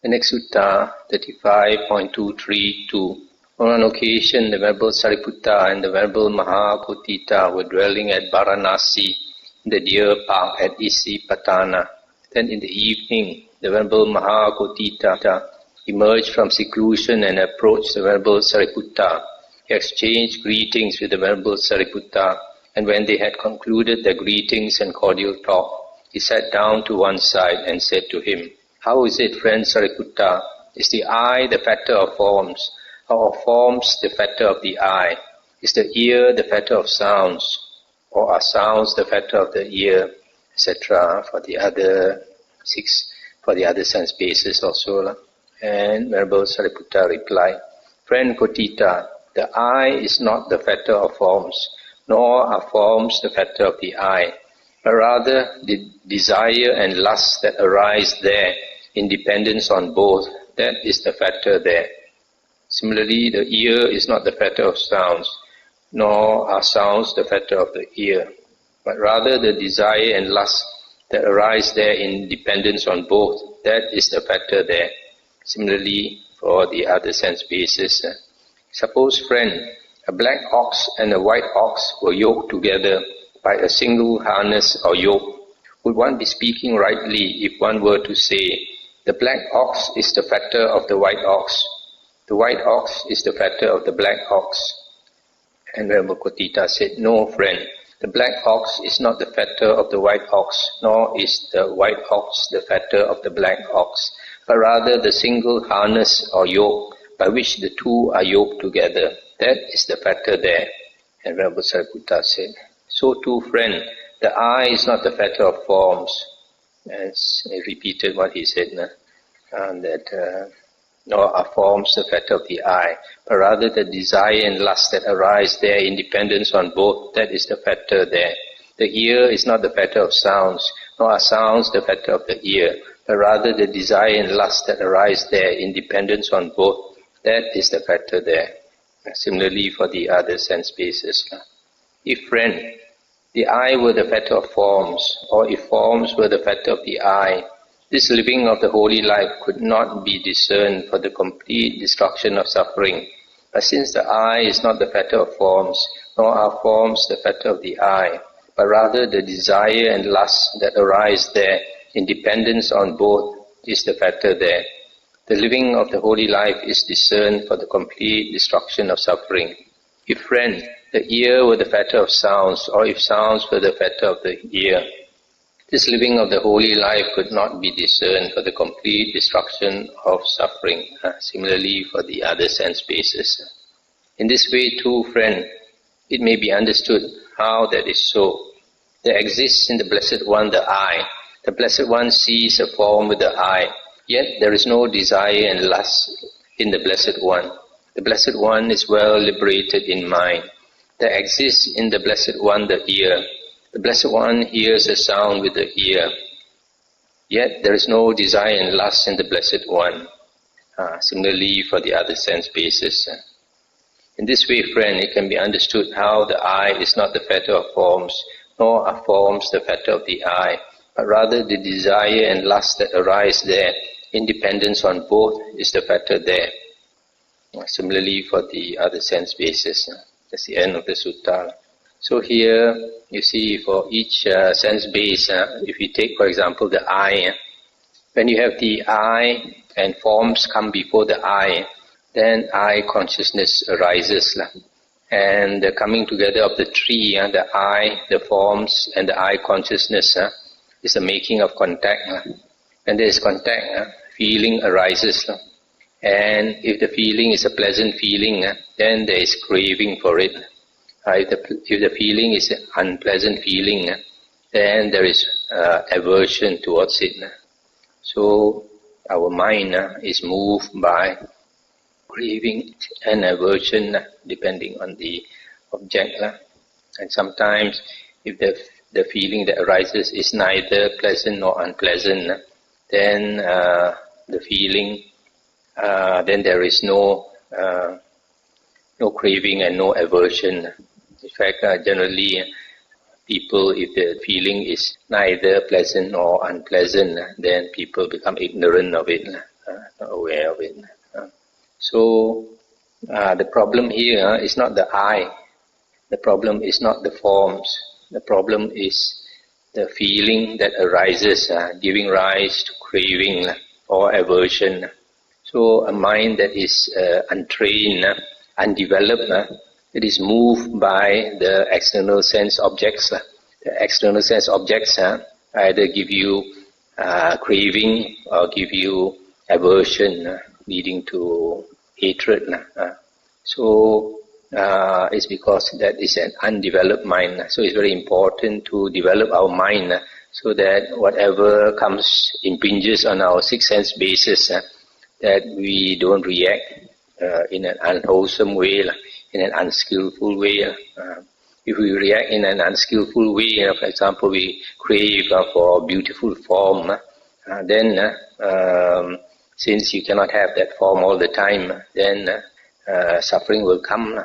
The next sutta, 35.232. On an occasion, the Venerable Sariputta and the Venerable Mahakotita were dwelling at Varanasi, in the deer park at Isipatana. Then in the evening, the Venerable Mahakotita emerged from seclusion and approached the Venerable Sariputta. He exchanged greetings with the Venerable Sariputta, and when they had concluded their greetings and cordial talk, he sat down to one side and said to him, "How is it, friend Sariputta? Is the eye the fetter of forms, or are forms the fetter of the eye? Is the ear the fetter of sounds, or are sounds the fetter of the ear?" etc. For the other sense bases also. And Venerable Sariputta replied, "Friend Kotita, the eye is not the fetter of forms, nor are forms the fetter of the eye, but rather the desire and lust that arise there in dependence on both, that is the fetter there. Similarly, the ear is not the fetter of sounds, nor are sounds the fetter of the ear, but rather the desire and lust that arise there in dependence on both, that is the fetter there. Similarly, for the other sense bases. Suppose, friend, a black ox and a white ox were yoked together by a single harness or yoke. Would one be speaking rightly if one were to say, the black ox is the fetter of the white ox, the white ox is the fetter of the black ox? And Venerable Kotita said, "No, friend, the black ox is not the fetter of the white ox, nor is the white ox the fetter of the black ox, but rather the single harness or yoke by which the two are yoked together. That is the fetter there." And Venerable Sariputta said, "So too, friend, the eye is not the fetter of forms." As he repeated what he said, nor are forms the fetter of the eye, but rather the desire and lust that arise there in dependence on both, that is the fetter there. The ear is not the fetter of sounds, nor are sounds the fetter of the ear, but rather the desire and lust that arise there in dependence on both, that is the fetter there. Similarly for the other sense bases. If, friend, the eye were the fetter of forms, or if forms were the fetter of the eye, this living of the holy life could not be discerned for the complete destruction of suffering. But since the eye is not the fetter of forms, nor are forms the fetter of the eye, but rather the desire and lust that arise there in dependence on both is the fetter there, the living of the holy life is discerned for the complete destruction of suffering. If, friend, the ear were the fetter of sounds, or if sounds were the fetter of the ear, this living of the holy life could not be discerned for the complete destruction of suffering. Similarly for the other sense bases. In this way too, friend, it may be understood how that is so. There exists in the Blessed One the eye. The Blessed One sees a form with the eye, yet there is no desire and lust in the Blessed One. The Blessed One is well liberated in mind. There exists in the Blessed One the ear. The Blessed One hears a sound with the ear, yet there is no desire and lust in the Blessed One. Similarly for the other sense bases. In this way, friend, it can be understood how the eye is not the fetter of forms, nor are forms the fetter of the eye, but rather the desire and lust that arise there in dependence on both is the fetter there. Similarly for the other sense bases. That's the end of the sutta. So here you see for each sense base, if you take for example the eye, when you have the eye and forms come before the eye, then eye consciousness arises. And the coming together of the three, the eye, the forms and the eye consciousness is the making of contact. When there is contact, feeling arises. And if the feeling is a pleasant feeling, then there is craving for it. If the feeling is an unpleasant feeling, then there is aversion towards it. So our mind is moved by craving and aversion depending on the object. And sometimes if the feeling that arises is neither pleasant nor unpleasant, then the feeling, then there is no craving and no aversion. In fact, generally people, if the feeling is neither pleasant nor unpleasant, then people become ignorant of it. not aware of it. So the problem here is not the I. The problem is not the forms. The problem is the feeling that arises, giving rise to craving or aversion. So a mind that is untrained, undeveloped, it is moved by the external sense objects. The external sense objects either give you craving or give you aversion, leading to hatred. So it's because that is an undeveloped mind. So it's very important to develop our mind so that whatever comes, impinges on our six sense basis, that we don't react in an unwholesome way, in an unskillful way. If we react in an unskillful way, for example, we crave for beautiful form, then since you cannot have that form all the time, then suffering will come.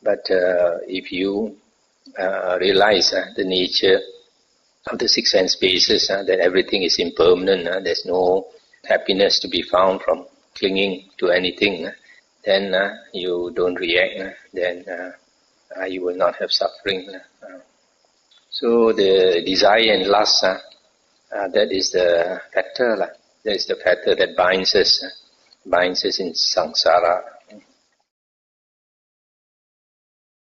But if you realize the nature of the six sense bases, that everything is impermanent, there's no happiness to be found from clinging to anything, then you don't react, then you will not have suffering. So the desire and lust, that is the fetter, that is the fetter that binds us in samsara.